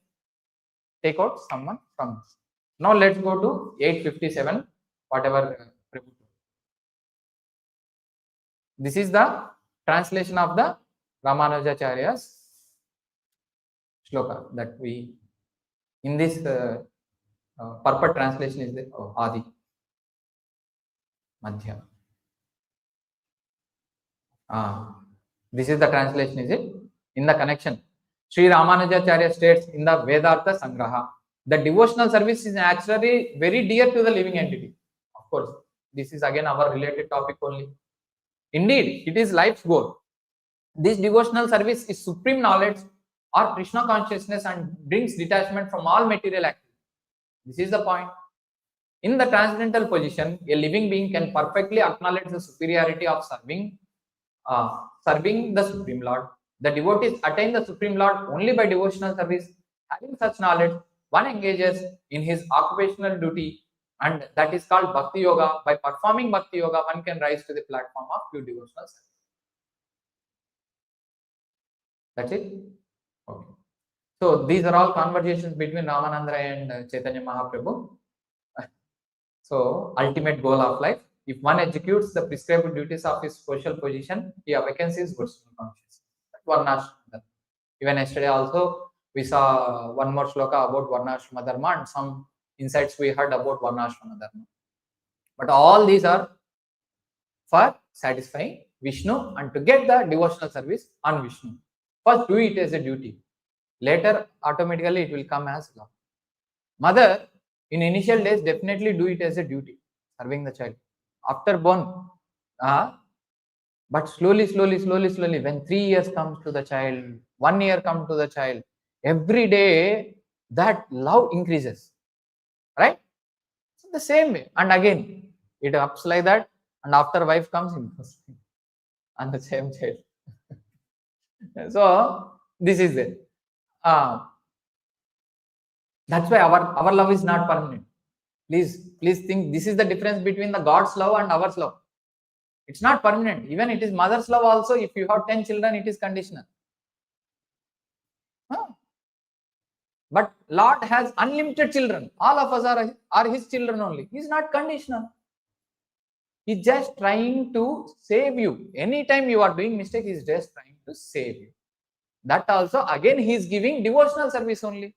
take out someone from this. Now let's go to 857, whatever. This is the translation of the Ramanujacharya's shloka that we, in this purport translation is the Adi, Madhya. This is the translation, is it? In the connection, Sri Ramanujacharya states in the Vedartha Sangraha, the devotional service is actually very dear to the living entity. Of course, this is again our related topic only. Indeed, it is life's goal. This devotional service is supreme knowledge or Krishna consciousness and brings detachment from all material activity. This is the point. In the transcendental position, a living being can perfectly acknowledge the superiority of serving the Supreme Lord. The devotees attain the Supreme Lord only by devotional service. Having such knowledge, one engages in his occupational duty, and that is called Bhakti Yoga. By performing Bhakti Yoga, one can rise to the platform of pure devotional service. That's it? Okay. So these are all conversations between Ramananda and Chaitanya Mahaprabhu. So ultimate goal of life. If one executes the prescribed duties of his social position, he awakens his personal consciousness. Varnashrama. Even yesterday also we saw one more shloka about Varnashrama Dharma and some insights we heard about Varnashrama Dharma. But all these are for satisfying Vishnu and to get the devotional service on Vishnu. First do it as a duty. Later automatically it will come as law. Mother in initial days definitely do it as a duty, serving the child. After born, but slowly, when 3 years comes to the child, 1 year comes to the child, every day that love increases, right? So the same way, and again it ups like that, and after wife comes and the same child. So this is it. That's why our love is not permanent. Please think, this is the difference between the God's love and our love. It's not permanent. Even it is mother's love also. If you have 10 children, it is conditional. But Lord has unlimited children. All of us are his children only. He's not conditional. He's just trying to save you. Anytime you are doing mistake, he's just trying to save you. That also, again, he's giving devotional service only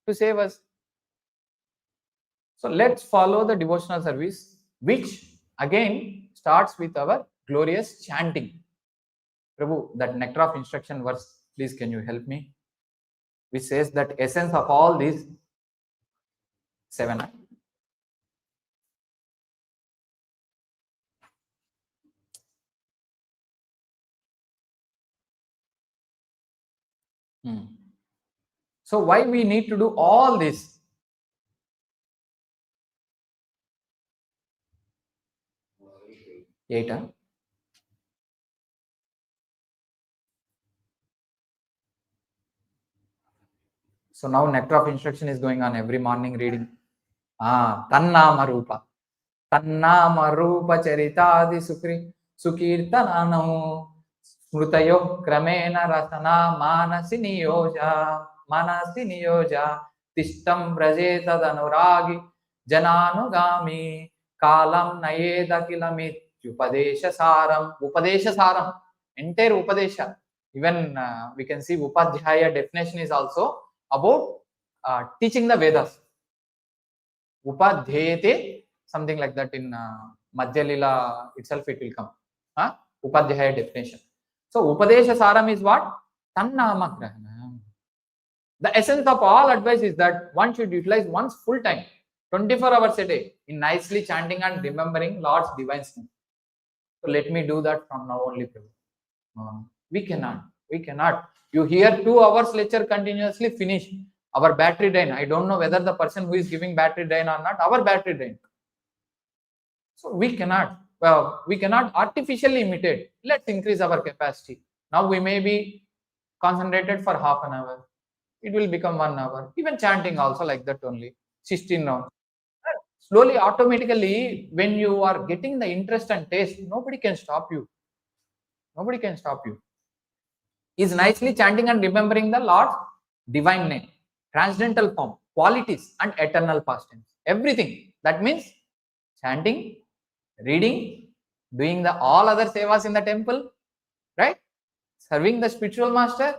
to save us. So let's follow the devotional service, which again starts with our glorious chanting. Prabhu, that nectar of instruction verse, please can you help me? Which says that essence of all these 7. So why we need to do all this? Eight. So now nectar of instruction is going on every morning reading. Tannama Rupa. Tannama Rupa Charitadi Sukirtananam Smrutayo Kramena Rasana Manasi Niyoja Tishtam Brajeta Danuragi Jananugami Kalam Nayeda Kilamit Upadesha Saram, entire Upadesha. Even we can see Upadhyaya definition is also about teaching the Vedas. Upadhyayate, something like that in Madhya Lila itself it will come. Upadhyaya definition. So Upadesha Saram is what? Tannama Grahana. The essence of all advice is that one should utilize one's full time, 24 hours a day, in nicely chanting and remembering Lord's divine name. So let me do that from now only. We cannot. You hear 2 hours lecture continuously, finish. Our battery drain. I don't know whether the person who is giving battery drain or not. Our battery drain. So we cannot artificially imitate. Let's increase our capacity. Now we may be concentrated for half an hour, it will become 1 hour. Even chanting also like that only, 16 rounds. Slowly, automatically, when you are getting the interest and taste, nobody can stop you. Nobody can stop you. Is nicely chanting and remembering the Lord's divine name, transcendental form, qualities, and eternal past tense. Everything. That means chanting, reading, doing the all other sevas in the temple, right? Serving the spiritual master,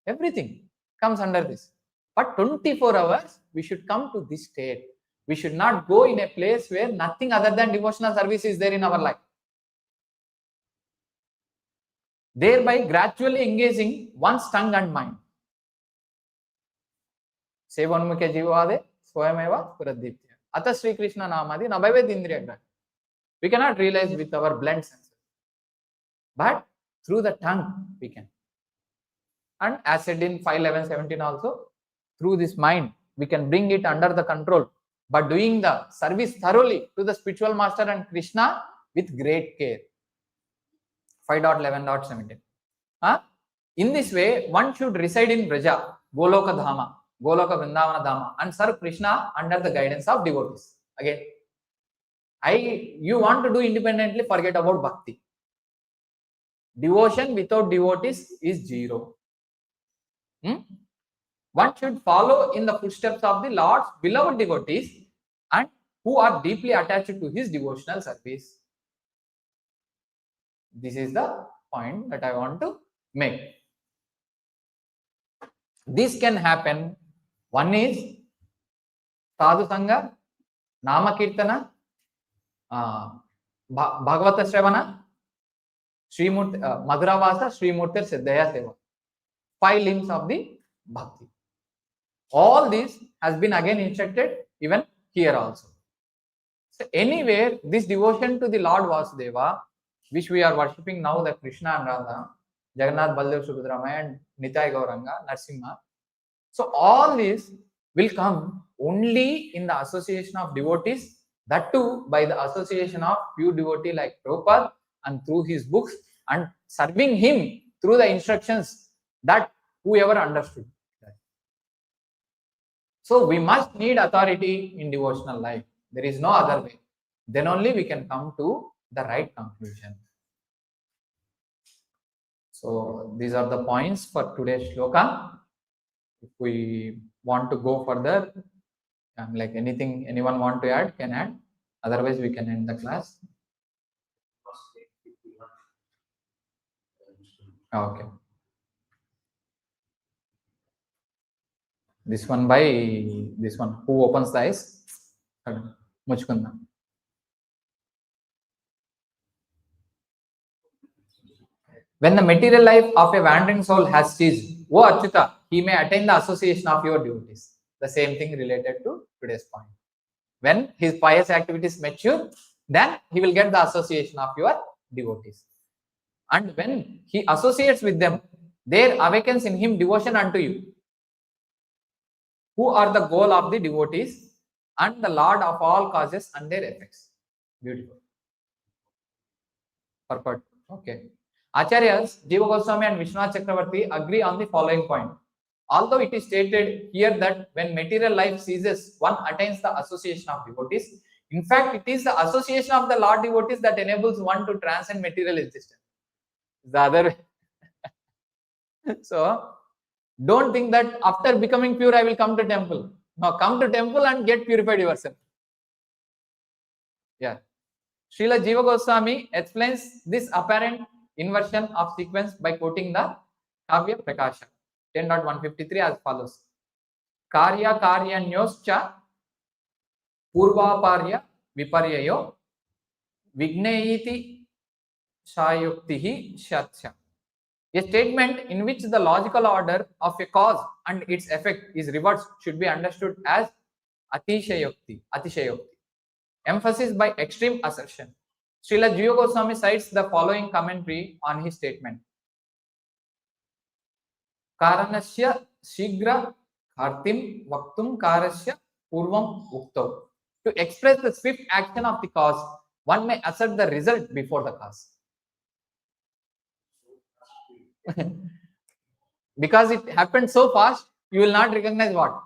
everything comes under this. But 24 hours, we should come to this state. We should not go in a place where nothing other than devotional service is there in our life. Thereby gradually engaging one's tongue and mind. Sevanmukhe jivade swayameva puradipya. Atha Sri Krishna namadi nabhavet indriya. We cannot realize with our blend senses. But through the tongue we can. And as said in 5:11:17 also, through this mind we can bring it under the control, but doing the service thoroughly to the spiritual master and Krishna with great care. 5:11:17. In this way, one should reside in Braja, Goloka Dhama, Goloka Vrindavana Dhama, and serve Krishna under the guidance of devotees. Again, you want to do independently, forget about bhakti. Devotion without devotees is zero. One should follow in the footsteps of the Lord's beloved devotees and who are deeply attached to his devotional service. This is the point that I want to make. This can happen. One is Sadhu Sangha, Nama Kirtana, Bhagavata Shravana, Srimurti, Madhuravasa, Srimurti, Siddhaya Seva. 5 limbs of the Bhakti. All this has been again instructed even here also. So anywhere, this devotion to the Lord Vasudeva, which we are worshipping now, the Krishna and Radha, Jagannath, Baldev, Subhadramaya, and Nitai Gauranga, Narsimha. So all this will come only in the association of devotees, that too by the association of pure devotee like Prabhupada and through his books and serving him through the instructions that whoever understood. So we must need authority in devotional life. There is no other way. Then only we can come to the right conclusion. So these are the points for today's shloka. If we want to go further, like anything anyone want to add, can add. Otherwise, we can end the class. Okay. This one by this one. Who opens the eyes? Muchkunda. When the material life of a wandering soul has ceased, O Achyuta, he may attain the association of your devotees. The same thing related to today's point. When his pious activities mature, then he will get the association of your devotees. And when he associates with them, there awakens in him devotion unto you, who are the goal of the devotees and the Lord of all causes and their effects. Beautiful. Purport. Okay. Acharyas, Jiva Goswami and Vishwanath Chakravarti agree on the following point. Although it is stated here that when material life ceases, one attains the association of devotees. In fact, it is the association of the Lord devotees that enables one to transcend material existence. The other way. So, don't think that after becoming pure, I will come to temple. No, come to temple and get purified yourself. Yeah. Srila Jiva Goswami explains this apparent inversion of sequence by quoting the Kavya Prakasha 10.153 as follows. Karya karyanyoscha purvaparya viparyayo vigneiti shayuktihi shatsya. A statement in which the logical order of a cause and its effect is reversed should be understood as atishayukti. Emphasis by extreme assertion. Srila Jiva Goswami cites the following commentary on his statement. Karanasya shigra kartim vaktum karasya purvam ukto. To express the swift action of the cause, one may assert the result before the cause. Because it happened so fast, you will not recognize what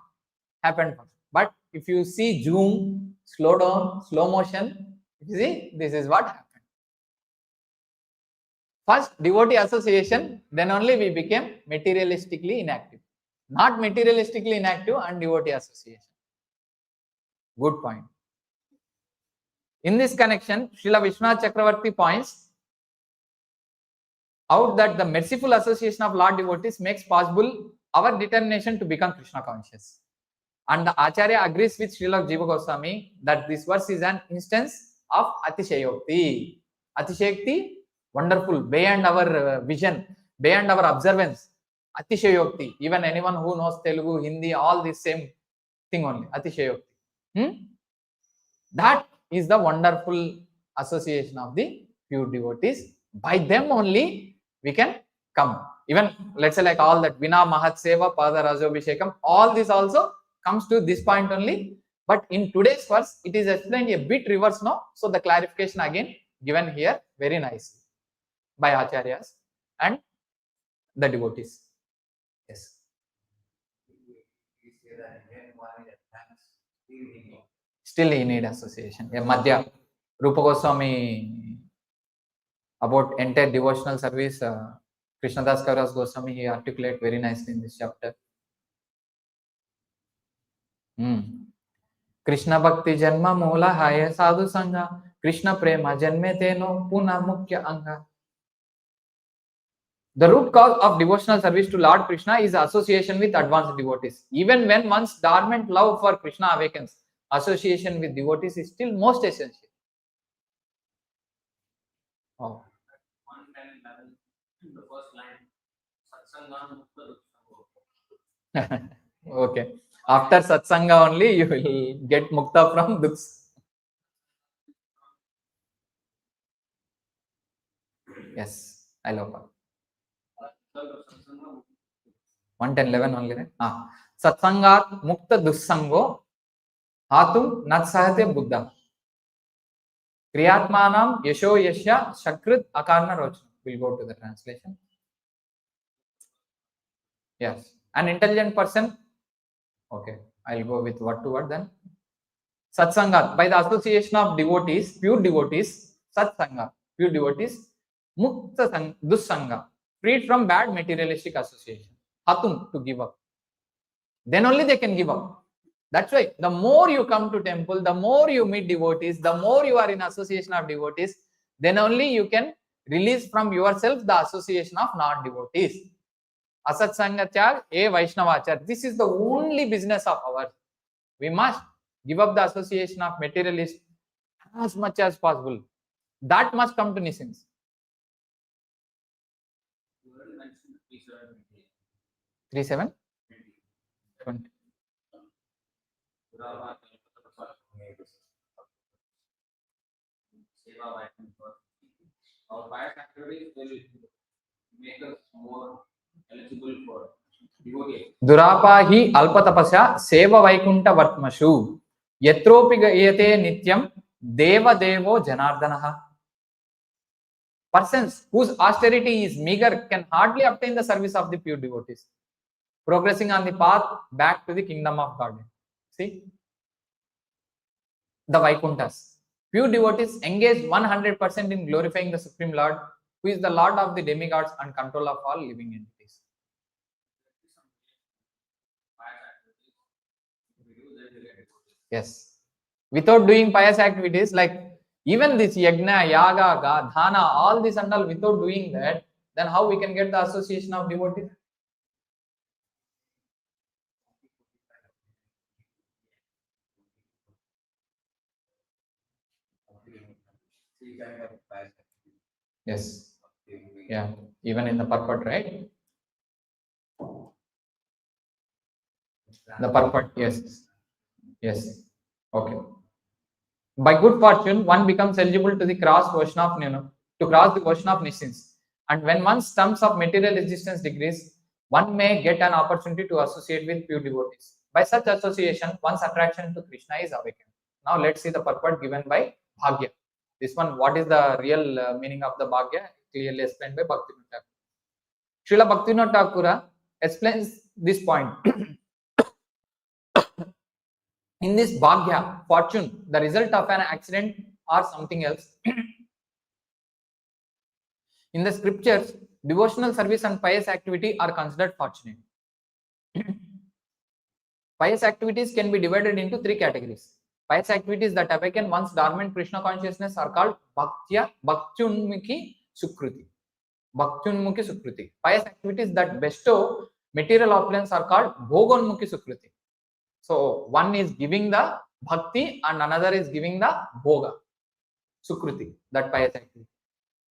happened first. But if you see zoom, slow down, slow motion, you see this is what happened. First devotee association, then only we became materialistically inactive. Not materialistically inactive and devotee association. Good point. In this connection, Srila Vishwanath Chakravarti points out that the merciful association of Lord devotees makes possible our determination to become Krishna conscious. And the Acharya agrees with Srila Jiva Goswami that this verse is an instance of Atishayokti. Atishayokti, wonderful, beyond our vision, beyond our observance. Atishayokti. Even anyone who knows Telugu, Hindi, all this same thing only. Atishayokti. That is the wonderful association of the pure devotees. By them only we can come. Even let's say like all that Vina Mahat Seva, Pada Rajobhishekam, all this also comes to this point only. But in today's verse, it is explained a bit reverse now. So the clarification again given here very nicely by Acharyas and the devotees. Yes. Still he need association. Yeah, Madhya, Rupa Goswami, about entire devotional service, Krishnadas Kaviraj Goswami, he articulate very nicely in this chapter. Krishna Bhakti Janma Moola Haya Sadhu Sangha, Krishna Prema Janme Teno Puna Mukhya Anga. The root cause of devotional service to Lord Krishna is association with advanced devotees. Even when one's dormant love for Krishna awakens, association with devotees is still most essential. Oh. The first line, okay. After satsanga only you will get mukta from dukhs. Yes, I love that. 110:11 only, right? Satsangat mukta dussango hatum natsahate buddha. Kriyatmanam yasho yasya shakrit akarna rochna. We'll go to the translation. Yes, an intelligent person. Okay, I'll go with word to word then. Satsangat, by the association of devotees, pure devotees, satsanga, pure devotees, mukta dussanga, freed from bad materialistic association. Hatum, to give up. Then only they can give up. That's why the more you come to temple, the more you meet devotees, the more you are in association of devotees, then only you can release from yourself the association of non-devotees. Asatsangachar, a Vaishnavachar. This is the only business of ours. We must give up the association of materialists as much as possible. That must come to Nisins. 37? 20. Our pious activities will make us more eligible for devotee. Durapahi alpatapasya seva vaikunta vartmashu yatropi gayate nityam deva devo janardanaha. Persons whose austerity is meager can hardly obtain the service of the pure devotees, progressing on the path back to the kingdom of God. See, the Vaikuntas. Pure devotees engage 100% in glorifying the Supreme Lord, who is the Lord of the demigods and control of all living entities. Yes. Without doing pious activities, like even this yajna, yaga, dhana, all this and all, without doing that, then how we can get the association of devotees? Yes. Yeah. Even in the purport, right? The purport, yes. Yes. Okay. By good fortune, one becomes eligible to the cross ocean of to cross the ocean of Nisins. And when one's terms of material existence decrease, one may get an opportunity to associate with pure devotees. By such association, one's attraction to Krishna is awakened. Now let's see the purport given by Bhagya. This one, what is the real meaning of the Bhagya? Clearly explained by Bhaktivinoda Thakur. Srila Bhaktivinoda Thakura explains this point. In this bhagya, fortune, the result of an accident or something else. In the scriptures, devotional service and pious activity are considered fortunate. Pious activities can be divided into three categories. Pious activities that awaken one's dormant Krishna consciousness are called Bhaktyunmukhi Sukruti. Bhaktyunmukhi Sukruti. Pious activities that bestow material opulence are called Bhogonmukhi Sukruti. So one is giving the bhakti and another is giving the bhoga. Sukruti, that pious activity.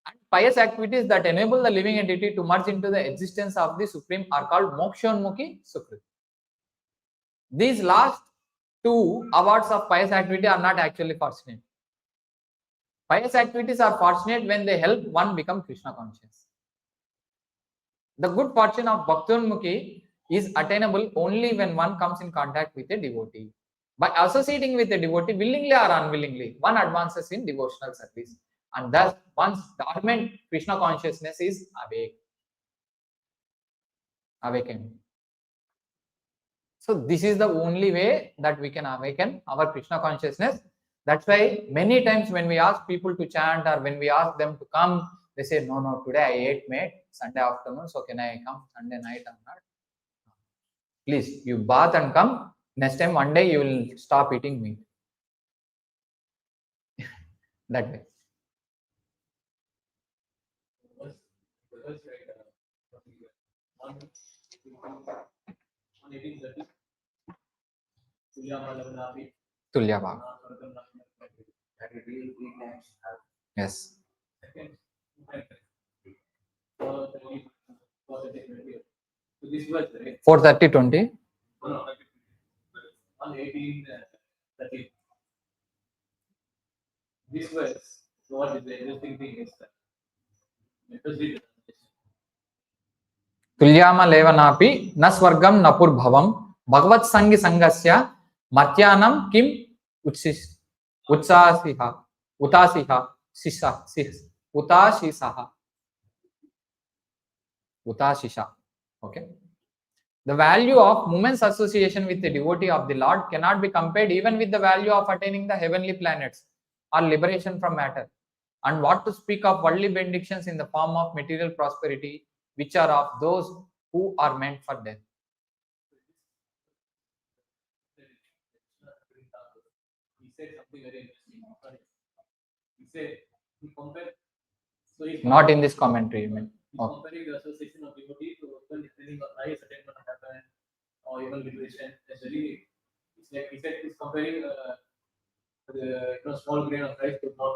And pious activities that enable the living entity to merge into the existence of the Supreme are called Mokshonmukhi Sukruti. These last two awards of pious activity are not actually fortunate. Pious activities are fortunate when they help one become Krishna conscious. The good fortune of Bhaktyunmukhi is attainable only when one comes in contact with a devotee. By associating with a devotee, willingly or unwillingly, one advances in devotional service, and thus one's dormant Krishna consciousness is awakened. So this is the only way that we can awaken our Krishna consciousness. That's why many times when we ask people to chant or when we ask them to come, they say, no, today I ate meat, Sunday afternoon, so can I come Sunday night or not? Please, you bath and come. Next time, one day you will stop eating meat. That way. Tulyabha. Yes. 4:30:20. This verse, what is the interesting thing is that Tulyama levanapi na swargam na purbhavam bhagavat sangi sangasya matyanam kim utashiha utashisha. Okay. The value of moment's association with the devotee of the Lord cannot be compared even with the value of attaining the heavenly planets or liberation from matter. And what to speak of worldly benedictions in the form of material prosperity, which are of those who are meant for death. He said something very interesting. He said, he compared. So not in this commentary, you mean? Okay. Comparing the association of devotee to even depending on highest attainment of heaven or even liberation. Actually, it's like he said, he's comparing the small grain of rice to small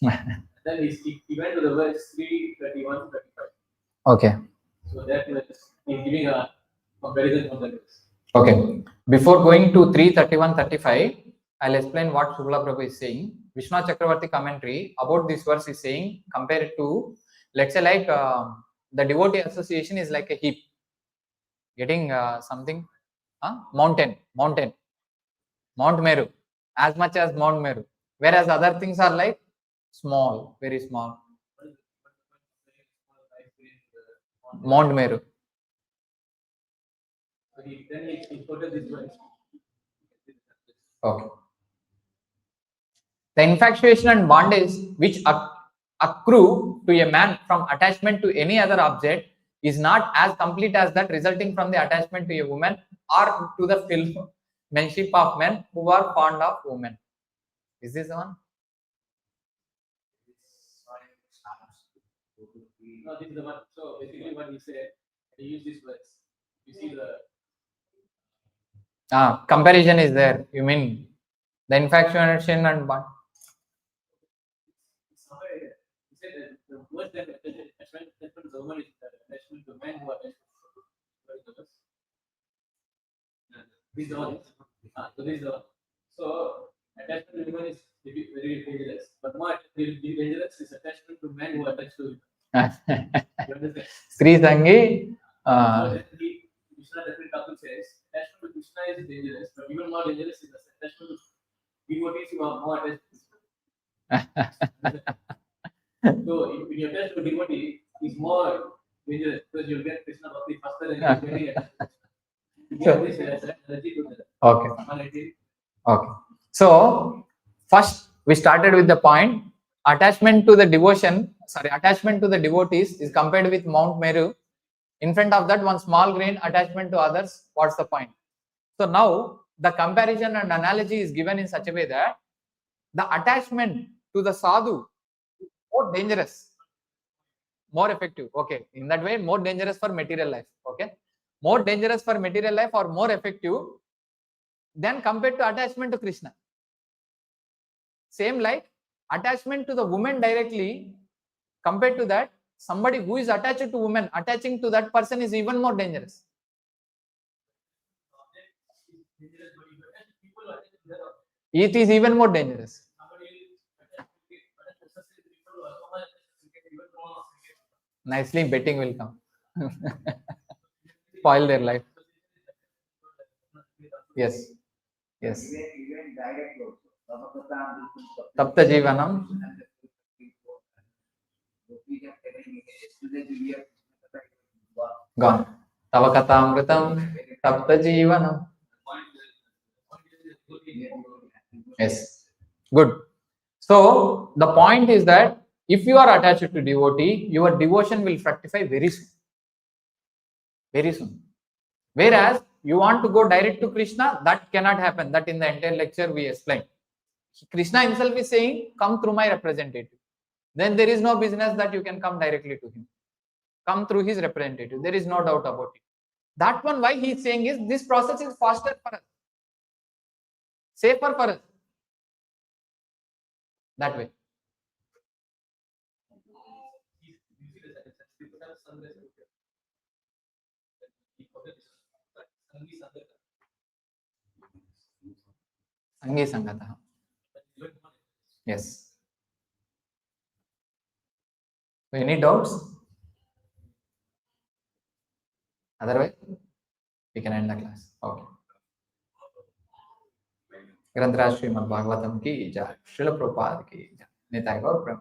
grain. Then he went to the verse 3:31 to 35. Okay. So that he's giving a comparison from that verse. Okay. Before going to 3:31-35, I'll explain what Shubhala Prabhu is saying. Vishnu Chakravarti commentary about this verse is saying, compare it to, let's say, like the devotee association is like a heap. Getting something, Mount Meru, as much as Mount Meru. Whereas other things are like small, very small. Mount Meru. Then he quoted this verse. Okay. The infatuation and bondage which accrue to a man from attachment to any other object is not as complete as that resulting from the attachment to a woman or to the filthmanship of men who are fond of women. Is this the one? No, this is the one. So basically what he said, he used this verse. You see the comparison is there. You mean the infatuation and bond? He said that the word that attachment to the woman is attachment to men who are attached to us. This is the one. So this is the one. So attachment to women is very dangerous. But more dangerous is attachment to men who are attached to women. Sri Sangi. Krishna Thakur says attachment to Krishna is dangerous, but even more dangerous is the attachment to devotees who are more attached to Krishna. So if you attach to devotee, it's more dangerous because you'll get Krishna Bhakti faster than very So- this energy to the Okay. humanity. Okay. So first we started with the point attachment to the devotion. Sorry, attachment to the devotees is compared with Mount Meru. In front of that, one small grain attachment to others. What's the point? So now the comparison and analogy is given in such a way that the attachment to the sadhu more dangerous, more effective. Okay, in that way, more dangerous for material life. Okay, more dangerous for material life or more effective than compared to attachment to Krishna. Same like attachment to the woman directly compared to that, somebody who is attached to woman, attaching to that person is even more dangerous. It is even more dangerous. Nicely, betting will come. Spoil their life. Yes. Yes. Even direct also. Tapta Jivanam. Gone. Tavakatamritam. Tapta Jivanam. Yes. Good. So the point is that if you are attached to devotee, your devotion will fructify very soon. Very soon. Whereas you want to go direct to Krishna, that cannot happen. That in the entire lecture we explained. Krishna himself is saying, come through my representative. Then there is no business that you can come directly to him. Come through his representative. There is no doubt about it. That one, why he is saying is, this process is faster for us. Safer for us. That way. Sangi Sangata. Yes. So any doubts? Otherwise, we can end the class. Okay. ग्रंथराज Shrimad Bhagavatam की जय, श्रील प्रभुपाद की जय, निताय गौर प्रेम।